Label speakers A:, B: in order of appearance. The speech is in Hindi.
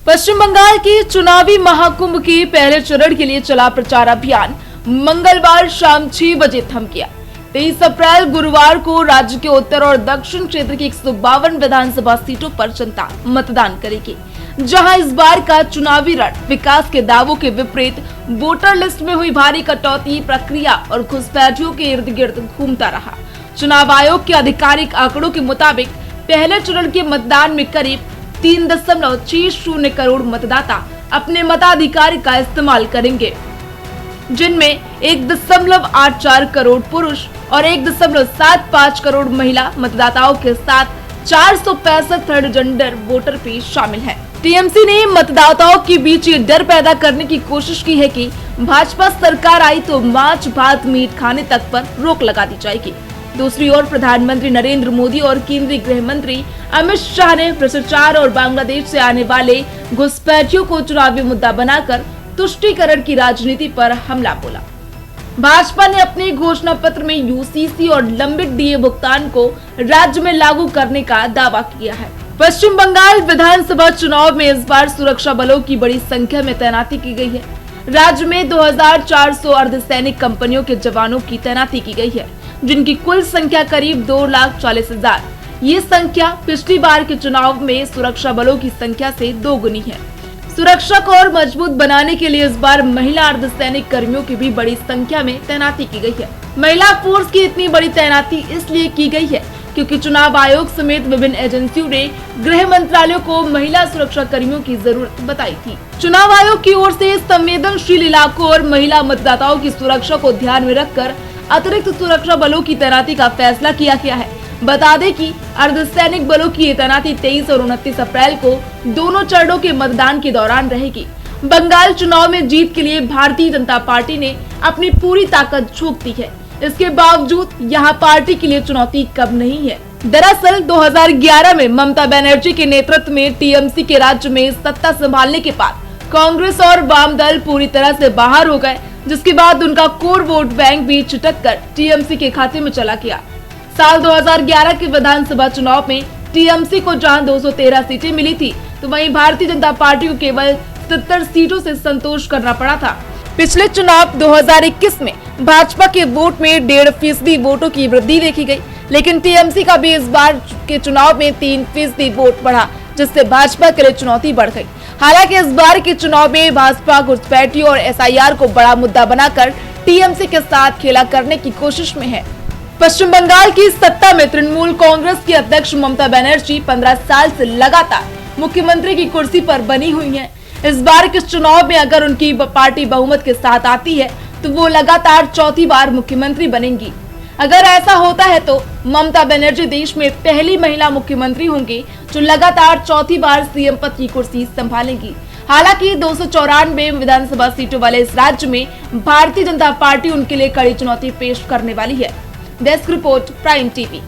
A: पश्चिम बंगाल के चुनावी महाकुंभ के पहले चरण के लिए चला प्रचार अभियान मंगलवार शाम 6 बजे थम गया। 23 अप्रैल गुरुवार को राज्य के उत्तर और दक्षिण क्षेत्र की 152 विधानसभा सीटों पर जनता मतदान करेगी, जहां इस बार का चुनावी रण विकास के दावों के विपरीत वोटर लिस्ट में हुई भारी कटौती प्रक्रिया और घुसपैठियों के इर्द गिर्द घूमता रहा। चुनाव आयोग के आधिकारिक आंकड़ों के मुताबिक पहले चरण के मतदान में करीब 3.60 करोड़ मतदाता अपने मताधिकार का इस्तेमाल करेंगे, जिनमें 1.84 करोड़ पुरुष और 1.75 करोड़ महिला मतदाताओं के साथ 465 थर्ड जेंडर वोटर भी शामिल हैं। टीएमसी ने मतदाताओं के बीच ये डर पैदा करने की कोशिश की है कि भाजपा सरकार आई तो मांस भात मीट खाने तक पर रोक लगा दी जाएगी। दूसरी ओर प्रधानमंत्री नरेंद्र मोदी और केंद्रीय गृह मंत्री अमित शाह ने भ्रष्टाचार और बांग्लादेश से आने वाले घुसपैठियों को चुनावी मुद्दा बनाकर तुष्टीकरण की राजनीति पर हमला बोला। भाजपा ने अपने घोषणा पत्र में यूसीसी और लंबित डीए भुगतान को राज्य में लागू करने का दावा किया है। पश्चिम बंगाल विधानसभा चुनाव में इस बार सुरक्षा बलों की बड़ी संख्या में तैनाती की गई है। राज्य में 2400 अर्धसैनिक कंपनियों के जवानों की तैनाती की गई है, जिनकी कुल संख्या करीब 2,40,000। ये संख्या पिछली बार के चुनाव में सुरक्षा बलों की संख्या से दोगुनी है। सुरक्षा को और मजबूत बनाने के लिए इस बार महिला अर्धसैनिक कर्मियों की भी बड़ी संख्या में तैनाती की गई है। महिला फोर्स की इतनी बड़ी तैनाती इसलिए की गई है क्योंकि चुनाव आयोग समेत विभिन्न एजेंसियों ने गृह मंत्रालय को महिला सुरक्षा कर्मियों की जरूरत बताई थी। चुनाव आयोग की ओर से संवेदनशील इलाकों और महिला मतदाताओं की सुरक्षा को ध्यान में रखकर अतिरिक्त सुरक्षा बलों की तैनाती का फैसला किया गया है। बता दें कि अर्धसैनिक बलों की तैनाती 23 और 29 अप्रैल को दोनों चरणों के मतदान के दौरान रहेगी। बंगाल चुनाव में जीत के लिए भारतीय जनता पार्टी ने अपनी पूरी ताकत झोंक दी है। इसके बावजूद यहां पार्टी के लिए चुनौती कम नहीं है। दरअसल 2011 में ममता बनर्जी के नेतृत्व में टीएमसी के राज्य में सत्ता संभालने के बाद कांग्रेस और वाम दल पूरी तरह से बाहर हो गए, जिसके बाद उनका कोर वोट बैंक भी छिटक कर टीएमसी के खाते में चला गया। साल 2011 के विधानसभा चुनाव में टीएमसी को जहां 213 सीटें मिली थी, तो वहीं भारतीय जनता पार्टी को केवल 70 सीटों से संतोष करना पड़ा था। पिछले चुनाव 2021 में भाजपा के वोट में 1.5% वोटों की वृद्धि देखी गई, लेकिन टीएमसी का भी इस बार के चुनाव में 3% वोट बढ़ा, जिससे भाजपा के लिए चुनौती बढ़ गई। हालांकि इस बार के चुनाव में भाजपा घुसपैठियों और एसआईआर को बड़ा मुद्दा बनाकर टीएमसी के साथ खेला करने की कोशिश में है। पश्चिम बंगाल की सत्ता में तृणमूल कांग्रेस की अध्यक्ष ममता बनर्जी 15 साल से लगातार मुख्यमंत्री की कुर्सी पर बनी हुई हैं। इस बार के चुनाव में अगर उनकी पार्टी बहुमत के साथ आती है तो वो लगातार चौथी बार मुख्यमंत्री बनेंगी। अगर ऐसा होता है तो ममता बनर्जी देश में पहली महिला मुख्यमंत्री होंगी जो लगातार चौथी बार सीएम पद की कुर्सी संभालेंगी। हालांकि 294 विधानसभा सीटों वाले इस राज्य में भारतीय जनता पार्टी उनके लिए कड़ी चुनौती पेश करने वाली है। Desk report, prime TV.